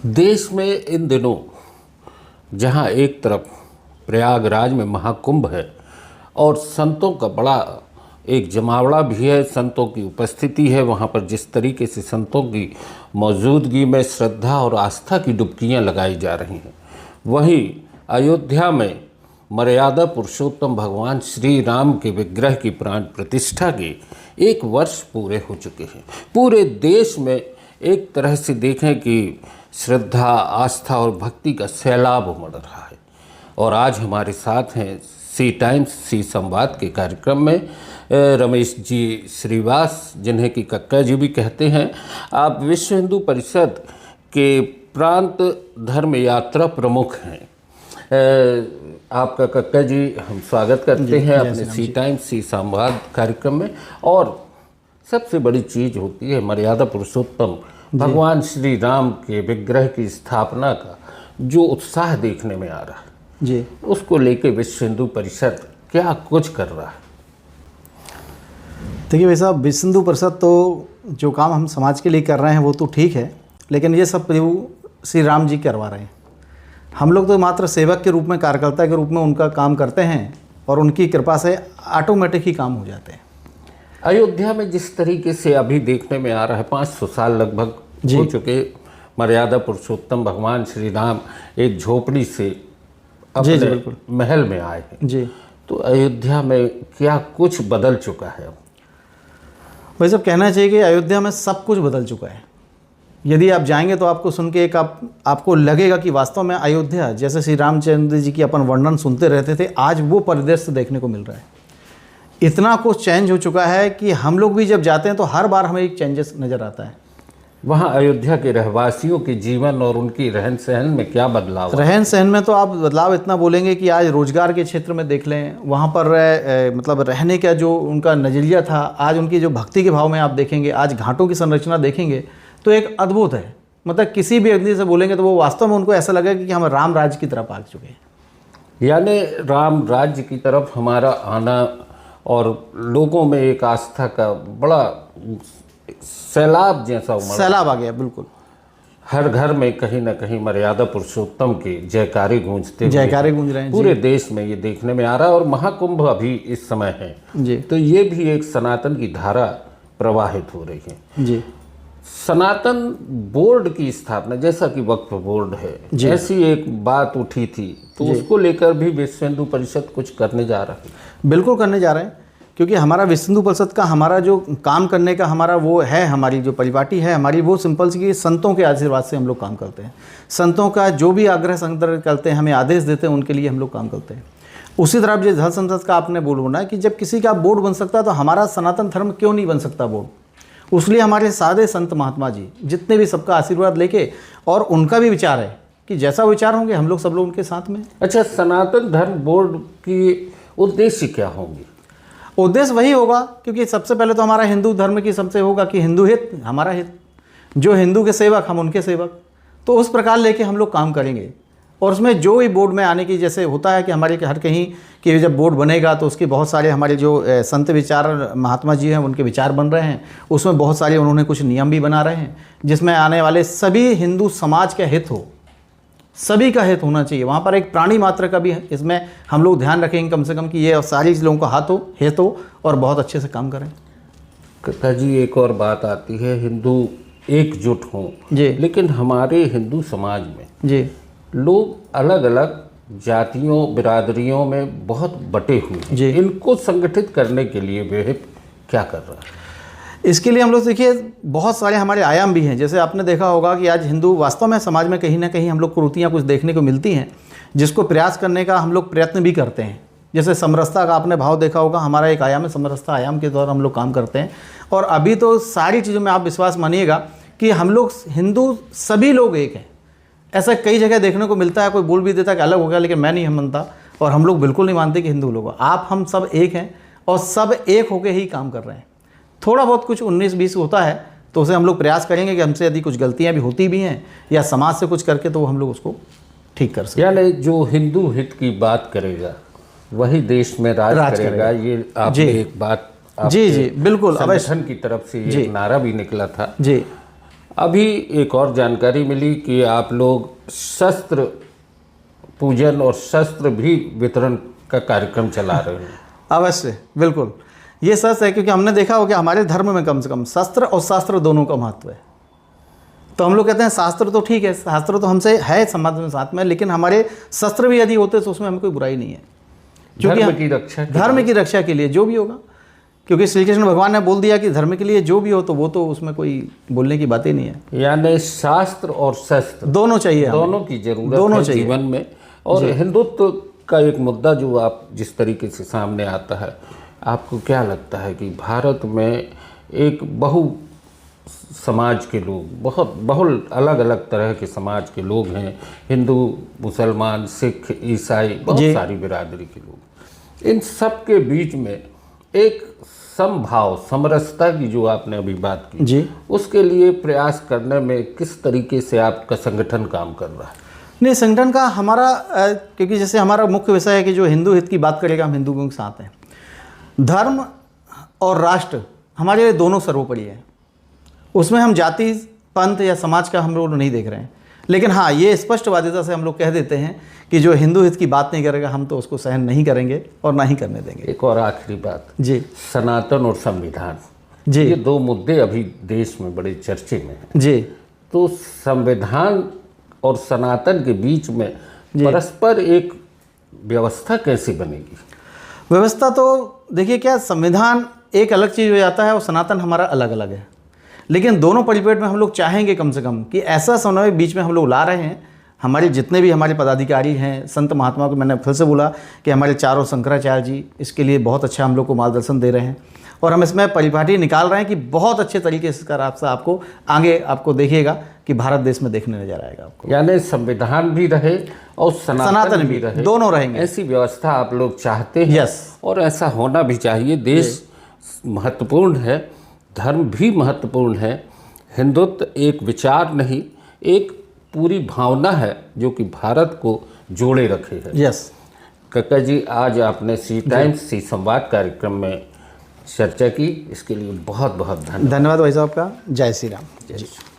देश में इन दिनों जहां एक तरफ प्रयागराज में महाकुंभ है और संतों का बड़ा एक जमावड़ा भी है, संतों की उपस्थिति है वहां पर, जिस तरीके से संतों की मौजूदगी में श्रद्धा और आस्था की डुबकियां लगाई जा रही हैं, वहीं अयोध्या में मर्यादा पुरुषोत्तम भगवान श्री राम के विग्रह की प्राण प्रतिष्ठा के 1 वर्ष पूरे हो चुके हैं। पूरे देश में एक तरह से देखें कि श्रद्धा, आस्था और भक्ति का सैलाब उमड़ रहा है। और आज हमारे साथ हैं सी टाइम्स सी संवाद के कार्यक्रम में रमेश जी श्रीवास, जिन्हें कि कक्का जी भी कहते हैं। आप विश्व हिंदू परिषद के प्रांत धर्म यात्रा प्रमुख हैं। आपका कक्का जी हम स्वागत करते हैं अपने सी टाइम्स सी संवाद कार्यक्रम में। और सबसे बड़ी चीज़ होती है मर्यादा पुरुषोत्तम भगवान श्री राम के विग्रह की स्थापना का जो उत्साह देखने में आ रहा है जी, उसको लेके विश्व हिंदू परिषद क्या कुछ कर रहा है? देखिए भाई साहब, विश्व हिंदू परिषद तो जो काम हम समाज के लिए कर रहे हैं वो तो ठीक है, लेकिन ये सब प्रभु श्री राम जी करवा रहे हैं। हम लोग तो मात्र सेवक के रूप में, कार्यकर्ता के रूप में उनका काम करते हैं और उनकी कृपा से ऑटोमेटिक ही काम हो जाते हैं। अयोध्या में जिस तरीके से अभी देखने में आ रहा है, 500 साल लगभग हो चुके, मर्यादा पुरुषोत्तम भगवान श्री राम एक झोपड़ी से अपने महल में आए हैं जी। तो अयोध्या में क्या कुछ बदल चुका है? भाई साहब, कहना चाहिए कि अयोध्या में सब कुछ बदल चुका है। यदि आप जाएंगे तो आपको सुन के आपको लगेगा कि वास्तव में अयोध्या, जैसे श्री रामचंद्र जी की अपन वर्णन सुनते रहते थे, आज वो परिदृश्य देखने को मिल रहा है। इतना कुछ चेंज हो चुका है कि हम लोग भी जब जाते हैं तो हर बार हमें एक चेंजेस नज़र आता है। वहाँ अयोध्या के रहवासियों के जीवन और उनकी रहन सहन में क्या बदलाव? रहन सहन में तो आप बदलाव इतना बोलेंगे कि आज रोजगार के क्षेत्र में देख लें, वहाँ पर मतलब रहने का जो उनका नज़रिया था, आज उनकी जो भक्ति के भाव में आप देखेंगे, आज घाटों की संरचना देखेंगे तो एक अद्भुत है। मतलब किसी भी व्यक्ति से बोलेंगे तो वो वास्तव में उनको ऐसा लगेगा कि हम राम राज्य की तरफ आ चुके हैं। यानी राम राज्य की तरफ हमारा आना और लोगों में एक आस्था का बड़ा सैलाब जैसा सैलाब आ गया। बिल्कुल, हर घर में कहीं ना कहीं मर्यादा पुरुषोत्तम के जयकारे गूंज रहे हैं। पूरे देश में ये देखने में आ रहा है। और महाकुंभ अभी इस समय है जी, तो ये भी एक सनातन की धारा प्रवाहित हो रही है जी। सनातन बोर्ड की स्थापना, जैसा कि वक्फ बोर्ड है, ऐसी एक बात उठी थी, तो उसको लेकर भी विश्व हिंदू परिषद कुछ करने जा रहा है? बिल्कुल करने जा रहे हैं, क्योंकि हमारा विश्व हिंदू परिषद का हमारा जो काम करने का हमारा वो है, हमारी जो परिपाटी है हमारी, वो सिंपल सी कि संतों के आशीर्वाद से हम लोग काम करते हैं। संतों का जो भी आग्रह संग्रह करते हैं, हमें आदेश देते हैं, उनके लिए हम लोग काम करते हैं। उसी तरह जो धर्म संसद का आपने बोलना है कि जब किसी का बोर्ड बन सकता है तो हमारा सनातन धर्म क्यों नहीं बन सकता बोर्ड? उसलिए हमारे सारे संत महात्मा जी जितने भी सबका आशीर्वाद लेके, और उनका भी विचार है कि जैसा विचार होंगे हम लोग सब लोग उनके साथ में। अच्छा, सनातन धर्म बोर्ड की उद्देश्य क्या होंगे? उद्देश्य वही होगा, क्योंकि सबसे पहले तो हमारा हिंदू धर्म की सबसे होगा कि हिंदू हित हमारा हित, जो हिंदू के सेवक हम उनके सेवक, तो उस प्रकार लेके हम लोग काम करेंगे। और उसमें जो भी बोर्ड में आने की, जैसे होता है कि हमारे हर कहीं कि जब बोर्ड बनेगा तो उसके बहुत सारे हमारे जो संत विचार महात्मा जी हैं उनके विचार बन रहे हैं, उसमें बहुत सारे उन्होंने कुछ नियम भी बना रहे हैं जिसमें आने वाले सभी हिंदू समाज का हित हो, सभी का हित होना चाहिए। वहाँ पर एक प्राणी मात्र का भी इसमें हम लोग ध्यान रखेंगे कम से कम कि ये सारी लोगों का हाथ हो, हित हो और बहुत अच्छे से काम करें। कक्का जी, एक और बात आती है, हिंदू एकजुट हों जी, लेकिन हमारे हिंदू समाज में जी लोग अलग अलग जातियों बिरादरियों में बहुत बटे हुए हैं। इनको संगठित करने के लिए वे क्या कर रहा है? इसके लिए हम लोग देखिए बहुत सारे हमारे आयाम भी हैं। जैसे आपने देखा होगा कि आज हिंदू वास्तव में समाज में कहीं ना कहीं हम लोग कुरीतियाँ कुछ देखने को मिलती हैं, जिसको प्रयास करने का हम लोग प्रयत्न भी करते हैं। जैसे समरसता का आपने भाव देखा होगा, हमारा एक आयाम है, समरसता आयाम के द्वारा हम लोग काम करते हैं। और अभी तो सारी चीज़ों में आप विश्वास मानिएगा कि हम लोग हिंदू सभी लोग एक हैं। ऐसा कई जगह देखने को मिलता है, कोई बोल भी देता है कि अलग हो गया, लेकिन मैं नहीं मानता और हम लोग बिल्कुल नहीं मानते कि हिंदू लोग, आप हम सब एक हैं और सब एक होकर ही काम कर रहे हैं। थोड़ा बहुत कुछ 19-20 होता है तो उसे हम लोग प्रयास करेंगे कि हमसे यदि कुछ गलतियां भी होती भी हैं या समाज से कुछ करके, तो हम लोग उसको ठीक कर सकते हैं। यानी जो हिंदू हित की बात करेगा वही देश में राज करेगा। ये आपने एक बात जी बिल्कुल संगठन की तरफ से ये नारा भी निकला था जी। अभी एक और जानकारी मिली कि आप लोग शस्त्र पूजन और शस्त्र भी वितरण का कार्यक्रम चला रहे हैं। अवश्य, बिल्कुल, ये सच है, क्योंकि हमने देखा हो कि हमारे धर्म में कम से कम शस्त्र और शास्त्र दोनों का महत्व है। तो हम लोग कहते हैं शास्त्र तो ठीक है, शास्त्र तो हमसे है समाज में साथ में, लेकिन हमारे शस्त्र भी यदि होते तो उसमें हमें कोई बुराई नहीं है, क्योंकि धर्म की रक्षा के लिए जो भी होगा, क्योंकि श्री कृष्ण भगवान ने बोल दिया कि धर्म के लिए जो भी हो, तो वो तो उसमें कोई बोलने की बात ही नहीं है। यानी शास्त्र और शस्त्र दोनों चाहिए, दोनों की जरूरत दोनों है चाहिए जीवन में। और हिंदुत्व का एक मुद्दा जो आप जिस तरीके से सामने आता है, आपको क्या लगता है कि भारत में एक बहु समाज के लोग, बहुत बहुल अलग अलग तरह के समाज के लोग हैं, हिंदू, मुसलमान, सिख, ईसाई, बहुत सारी बिरादरी के लोग, इन सब के बीच में एक समभाव, समरसता की जो आपने अभी बात की जी, उसके लिए प्रयास करने में किस तरीके से आपका संगठन काम कर रहा है? नहीं, संगठन का हमारा क्योंकि जैसे हमारा मुख्य विषय है कि जो हिंदू हित की बात करेगा, हम हिंदुओं के साथ हैं। धर्म और राष्ट्र हमारे लिए दोनों सर्वोपरि है, उसमें हम जाति, पंथ या समाज का हम लोग नहीं देख रहे हैं। लेकिन हाँ, ये स्पष्टवादिता से हम लोग कह देते हैं कि जो हिंदू हित की बात नहीं करेगा, हम तो उसको सहन नहीं करेंगे और ना ही करने देंगे। एक और आखिरी बात जी, सनातन और संविधान, जी, ये दो मुद्दे अभी देश में बड़े चर्चे में हैं। जी, तो संविधान और सनातन के बीच में परस्पर एक व्यवस्था कैसे बनेगी? व्यवस्था तो देखिए, क्या संविधान एक अलग चीज़ हो जाता है और सनातन हमारा अलग अलग है, लेकिन दोनों परिपेट में हम लोग चाहेंगे कम से कम कि ऐसा समन्वय बीच में हम लोग ला रहे हैं। हमारे जितने भी हमारे पदाधिकारी हैं, संत महात्मा को, मैंने फिर से बोला कि हमारे चारों शंकराचार्य जी इसके लिए बहुत अच्छा हम लोग को मार्गदर्शन दे रहे हैं, और हम इसमें परिपाटी निकाल रहे हैं कि बहुत अच्छे तरीके से इसका रास्ता आपको आगे आपको देखिएगा कि भारत देश में देखने नजर आएगा आपको। यानी संविधान भी रहे और सनातन भी रहे, दोनों रहेंगे, ऐसी व्यवस्था आप लोग चाहते हैं। यस, और ऐसा होना भी चाहिए। देश महत्वपूर्ण है, धर्म भी महत्वपूर्ण है, हिंदुत्व एक विचार नहीं, एक पूरी भावना है जो कि भारत को जोड़े रखे है। यस कक्का जी, आज आपने सी टाइम्स सी संवाद कार्यक्रम में चर्चा की, इसके लिए बहुत बहुत धन्यवाद। धन्यवाद भाई साहब का। जय श्री राम। जय श्री राम।